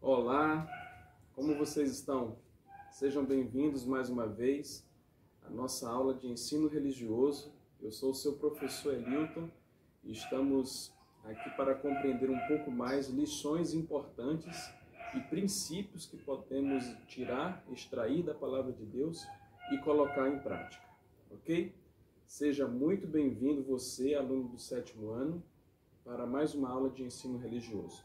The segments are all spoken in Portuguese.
Olá, como vocês estão? Sejam bem-vindos mais uma vez à nossa aula de ensino religioso. Eu sou o seu professor Elilton e estamos aqui para compreender um pouco mais lições importantes e princípios que podemos tirar, extrair da Palavra de Deus e colocar em prática, ok? Seja muito bem-vindo você, aluno do 7º ano, para mais uma aula de ensino religioso.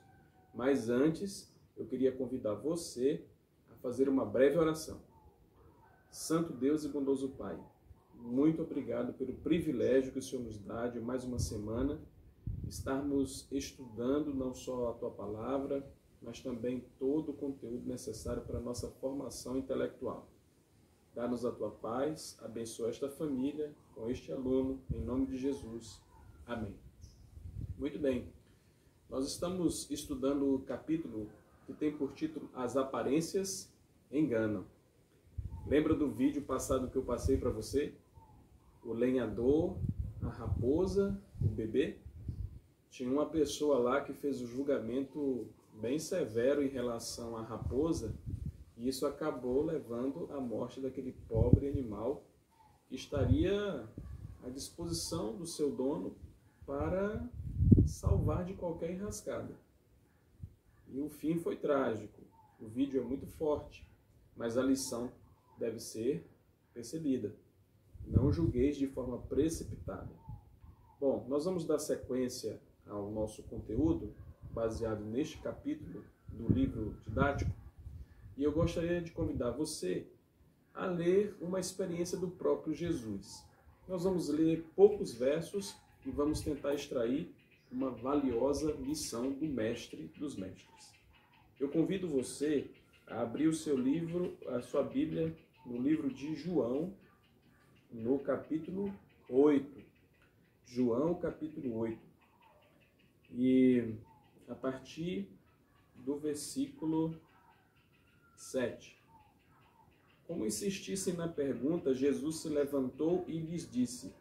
Mas antes, eu queria convidar você a fazer uma breve oração. Santo Deus e bondoso Pai, muito obrigado pelo privilégio que o Senhor nos dá de mais uma semana estarmos estudando não só a Tua Palavra, mas também todo o conteúdo necessário para a nossa formação intelectual. Dá-nos a Tua paz, abençoa esta família com este aluno, em nome de Jesus. Amém. Muito bem, nós estamos estudando o capítulo que tem por título As Aparências Enganam. Lembra do vídeo passado que eu passei para você? O lenhador, a raposa, o bebê? Tinha uma pessoa lá que fez um julgamento bem severo em relação à raposa, e isso acabou levando à morte daquele pobre animal que estaria à disposição do seu dono para salvar de qualquer enrascada. E o fim foi trágico. O vídeo é muito forte, mas a lição deve ser percebida. Não julgueis de forma precipitada. Bom, nós vamos dar sequência ao nosso conteúdo, baseado neste capítulo do livro didático, e eu gostaria de convidar você a ler uma experiência do próprio Jesus. Nós vamos ler poucos versos e vamos tentar extrair uma valiosa lição do Mestre dos Mestres. Eu convido você a abrir o seu livro, a sua Bíblia, no livro de João, no capítulo 8. João, capítulo 8. E a partir do versículo 7. Como insistissem na pergunta, Jesus se levantou e lhes disse: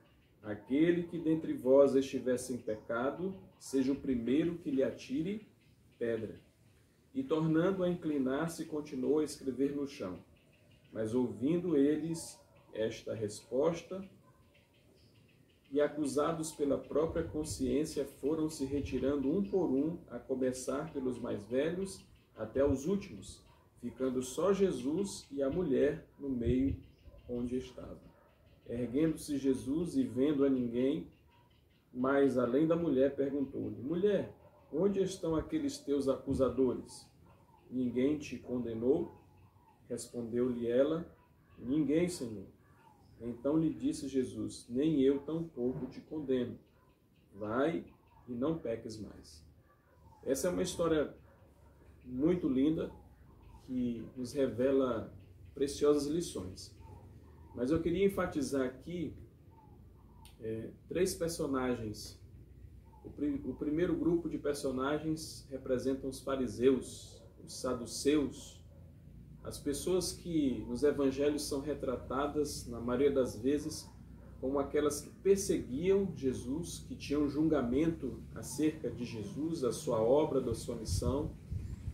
aquele que dentre vós estiver sem pecado, seja o primeiro que lhe atire pedra. E tornando a inclinar-se, continuou a escrever no chão. Mas ouvindo eles esta resposta, e acusados pela própria consciência, foram se retirando um por um, a começar pelos mais velhos até os últimos, ficando só Jesus e a mulher no meio onde estava. Erguendo-se Jesus e vendo a ninguém, mas além da mulher, perguntou-lhe: mulher, onde estão aqueles teus acusadores? Ninguém te condenou? Respondeu-lhe ela: ninguém, Senhor. Então lhe disse Jesus: nem eu tampouco te condeno. Vai e não peques mais. Essa é uma história muito linda que nos revela preciosas lições. Mas eu queria enfatizar aqui três personagens. O primeiro grupo de personagens representam os fariseus, os saduceus, as pessoas que nos evangelhos são retratadas, na maioria das vezes, como aquelas que perseguiam Jesus, que tinham julgamento acerca de Jesus, da sua obra, da sua missão,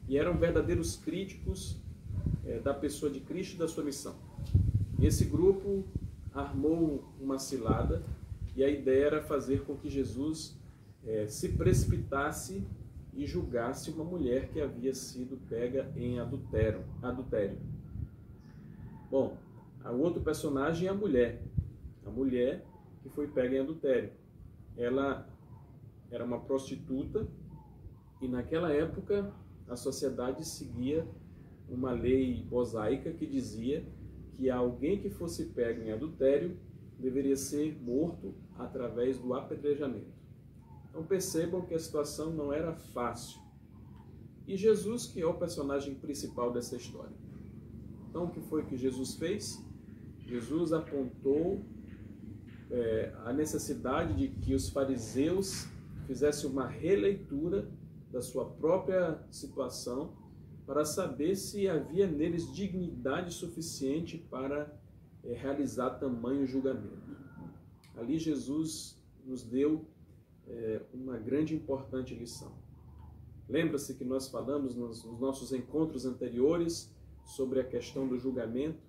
e eram verdadeiros críticos da pessoa de Cristo e da sua missão. Esse grupo armou uma cilada e a ideia era fazer com que Jesus se precipitasse e julgasse uma mulher que havia sido pega em adultério. Bom, o outro personagem é a mulher que foi pega em adultério. Ela era uma prostituta e naquela época a sociedade seguia uma lei mosaica que dizia que alguém que fosse pego em adultério deveria ser morto através do apedrejamento. Então percebam que a situação não era fácil. E Jesus, que é o personagem principal dessa história. Então o que foi que Jesus fez? Jesus apontou a necessidade de que os fariseus fizessem uma releitura da sua própria situação para saber se havia neles dignidade suficiente para realizar tamanho julgamento. Ali Jesus nos deu uma grande e importante lição. Lembra-se que nós falamos nos nossos encontros anteriores sobre a questão do julgamento,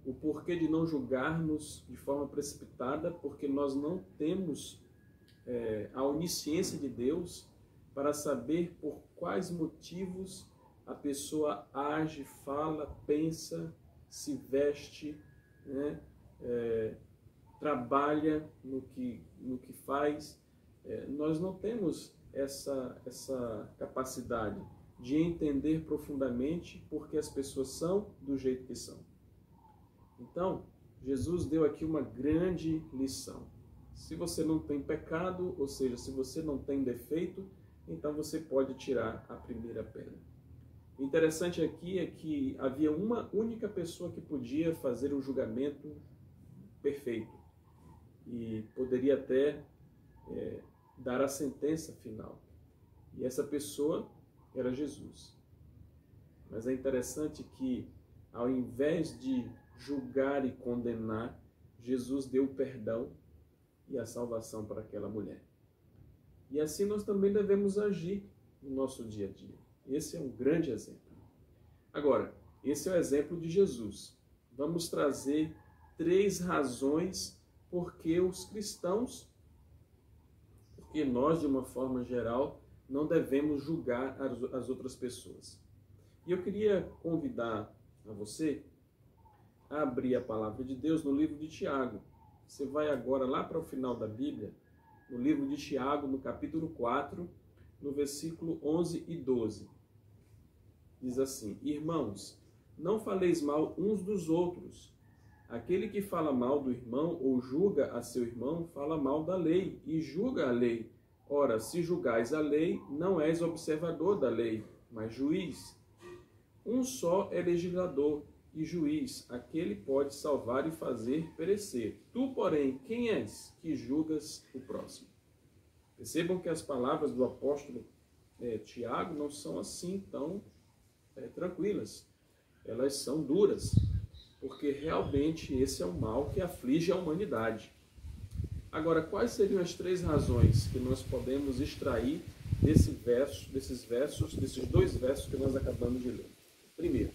o porquê de não julgarmos de forma precipitada, porque nós não temos a onisciência de Deus para saber por quais motivos a pessoa age, fala, pensa, se veste, né? Trabalha no que faz. Nós não temos essa capacidade de entender profundamente porque as pessoas são do jeito que são. Então, Jesus deu aqui uma grande lição. Se você não tem pecado, ou seja, se você não tem defeito, então você pode tirar a primeira pedra. O interessante aqui é que havia uma única pessoa que podia fazer o julgamento perfeito e poderia até dar a sentença final. E essa pessoa era Jesus. Mas é interessante que, ao invés de julgar e condenar, Jesus deu o perdão e a salvação para aquela mulher. E assim nós também devemos agir no nosso dia a dia. Esse é um grande exemplo. Agora, esse é o exemplo de Jesus. Vamos trazer 3 razões porque os cristãos, porque nós, de uma forma geral, não devemos julgar as outras pessoas. E eu queria convidar a você a abrir a palavra de Deus no livro de Tiago. Você vai agora lá para o final da Bíblia, no livro de Tiago, no capítulo 4, no versículo 11 e 12. Diz assim: Irmãos, não faleis mal uns dos outros. Aquele que fala mal do irmão ou julga a seu irmão, fala mal da lei e julga a lei. Ora, se julgais a lei, não és observador da lei, mas juiz. Um só é legislador e juiz, aquele pode salvar e fazer perecer. Tu, porém, quem és que julgas o próximo? Percebam que as palavras do apóstolo Tiago não são assim tão tranquilas. Elas são duras, porque realmente esse é um mal que aflige a humanidade. Agora, quais seriam as 3 razões que nós podemos extrair desses 2 versos que nós acabamos de ler? Primeiro,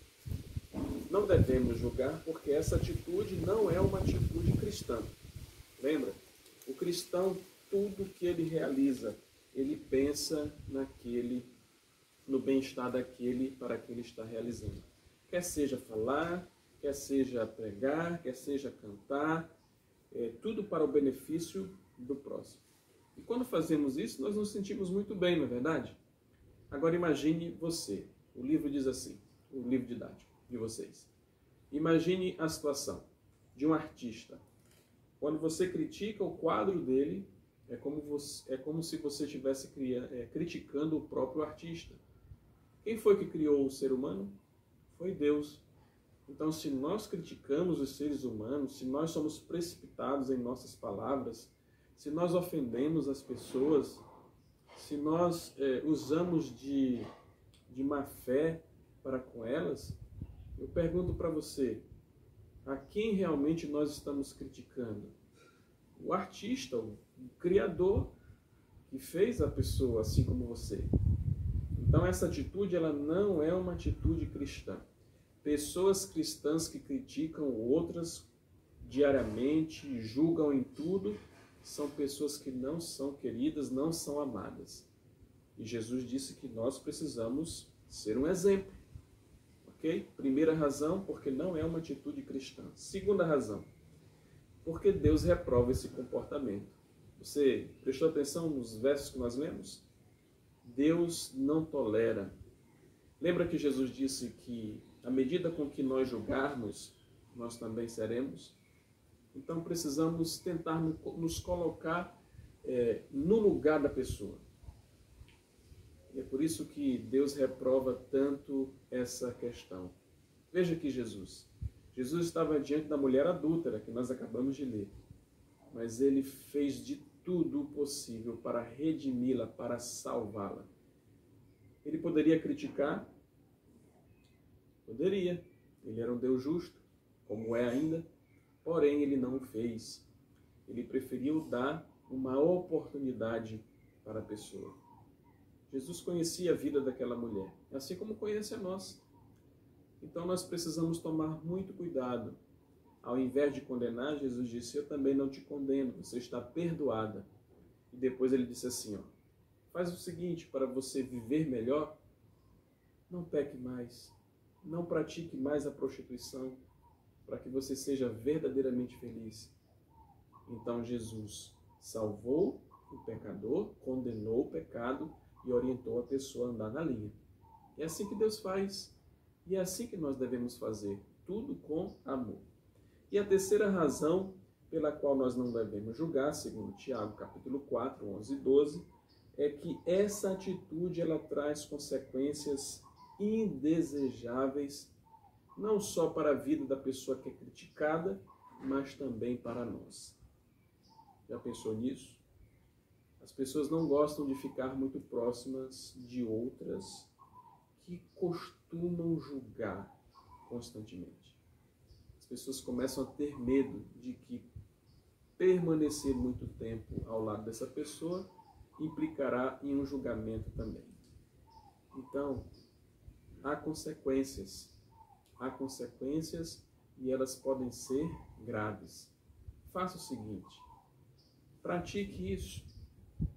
não devemos julgar porque essa atitude não é uma atitude cristã. Lembra? O cristão, tudo que ele realiza, ele pensa no bem-estar daquele para quem ele está realizando. Quer seja falar, quer seja pregar, quer seja cantar, tudo para o benefício do próximo. E quando fazemos isso, nós nos sentimos muito bem, não é verdade? Agora imagine você, o livro diz assim, o livro didático de vocês. Imagine a situação de um artista. Quando você critica o quadro dele, é como se você estivesse criticando o próprio artista. Quem foi que criou o ser humano? Foi Deus. Então, se nós criticamos os seres humanos, se nós somos precipitados em nossas palavras, se nós ofendemos as pessoas, se nós usamos de má fé para com elas, eu pergunto para você, a quem realmente nós estamos criticando? O artista, o criador que fez a pessoa assim como você. Então essa atitude ela não é uma atitude cristã. Pessoas cristãs que criticam outras diariamente, julgam em tudo, são pessoas que não são queridas, não são amadas. E Jesus disse que nós precisamos ser um exemplo. Ok? Primeira razão, porque não é uma atitude cristã. Segunda razão, porque Deus reprova esse comportamento. Você prestou atenção nos versos que nós lemos? Deus não tolera. Lembra que Jesus disse que à medida com que nós julgarmos, nós também seremos? Então precisamos tentar nos colocar no lugar da pessoa. E é por isso que Deus reprova tanto essa questão. Veja aqui Jesus. Jesus estava diante da mulher adúltera, que nós acabamos de ler. Mas ele fez de tudo o possível para redimi-la, para salvá-la. Ele poderia criticar? Poderia. Ele era um Deus justo, como é ainda. Porém, ele não o fez. Ele preferiu dar uma oportunidade para a pessoa. Jesus conhecia a vida daquela mulher, assim como conhece a nossa. Então nós precisamos tomar muito cuidado. Ao invés de condenar, Jesus disse: eu também não te condeno, você está perdoada. E depois ele disse assim, ó, faz o seguinte, para você viver melhor, não peque mais, não pratique mais a prostituição, para que você seja verdadeiramente feliz. Então Jesus salvou o pecador, condenou o pecado e orientou a pessoa a andar na linha. É assim que Deus faz, e é assim que nós devemos fazer, tudo com amor. E a terceira razão pela qual nós não devemos julgar, segundo Tiago, capítulo 4, 11 e 12, é que essa atitude ela traz consequências indesejáveis, não só para a vida da pessoa que é criticada, mas também para nós. Já pensou nisso? As pessoas não gostam de ficar muito próximas de outras que costumam julgar constantemente. As pessoas começam a ter medo de que permanecer muito tempo ao lado dessa pessoa implicará em um julgamento também. Então, há consequências e elas podem ser graves. Faça o seguinte, pratique isso.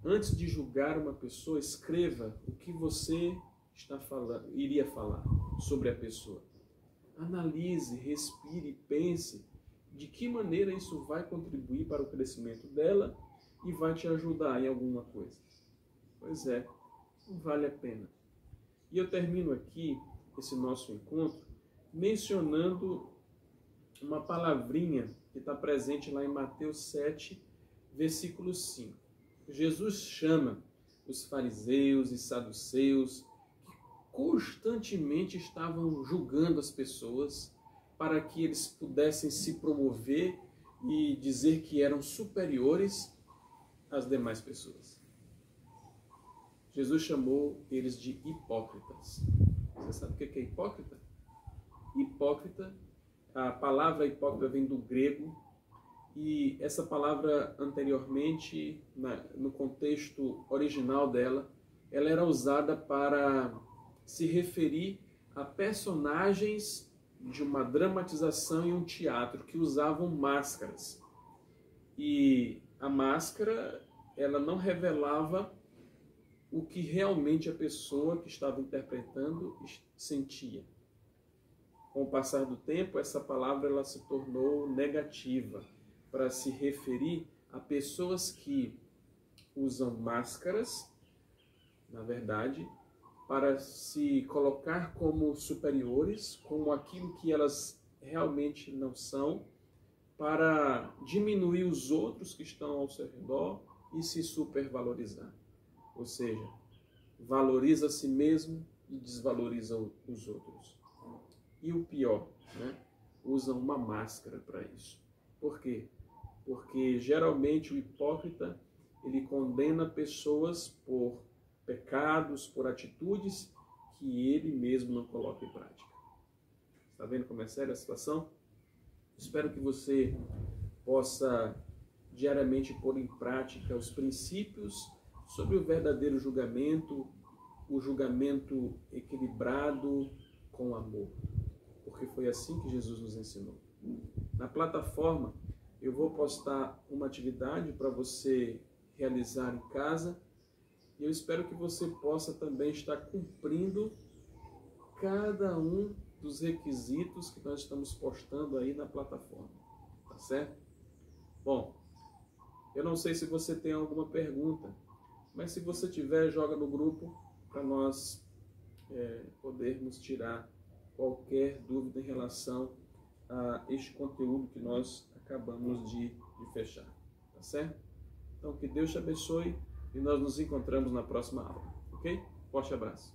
Antes de julgar uma pessoa, escreva o que você iria falar sobre a pessoa. Analise, respire, pense de que maneira isso vai contribuir para o crescimento dela e vai te ajudar em alguma coisa. Pois é, vale a pena. E eu termino aqui esse nosso encontro mencionando uma palavrinha que está presente lá em Mateus 7, versículo 5. Jesus chama os fariseus e saduceus que constantemente estavam julgando as pessoas para que eles pudessem se promover e dizer que eram superiores às demais pessoas. Jesus chamou eles de hipócritas. Você sabe o que é hipócrita? Hipócrita, a palavra hipócrita vem do grego, e essa palavra anteriormente, no contexto original dela, ela era usada para se referir a personagens de uma dramatização em um teatro que usavam máscaras. E a máscara, ela não revelava o que realmente a pessoa que estava interpretando sentia. Com o passar do tempo, essa palavra ela se tornou negativa para se referir a pessoas que usam máscaras, na verdade, para se colocar como superiores, como aquilo que elas realmente não são, para diminuir os outros que estão ao seu redor e se supervalorizar. Ou seja, valoriza a si mesmo e desvaloriza os outros. E o pior, usam uma máscara para isso. Por quê? Porque geralmente o hipócrita, ele condena pessoas por pecados, por atitudes que ele mesmo não coloca em prática. Está vendo como é séria a situação? Espero que você possa diariamente pôr em prática os princípios sobre o verdadeiro julgamento, o julgamento equilibrado com amor. Porque foi assim que Jesus nos ensinou. Na plataforma, eu vou postar uma atividade para você realizar em casa e eu espero que você possa também estar cumprindo cada um dos requisitos que nós estamos postando aí na plataforma. Tá certo? Bom, eu não sei se você tem alguma pergunta, mas se você tiver, joga no grupo para nós podermos tirar qualquer dúvida em relação a este conteúdo que nós acabamos de fechar, tá certo? Então, que Deus te abençoe e nós nos encontramos na próxima aula, ok? Forte abraço.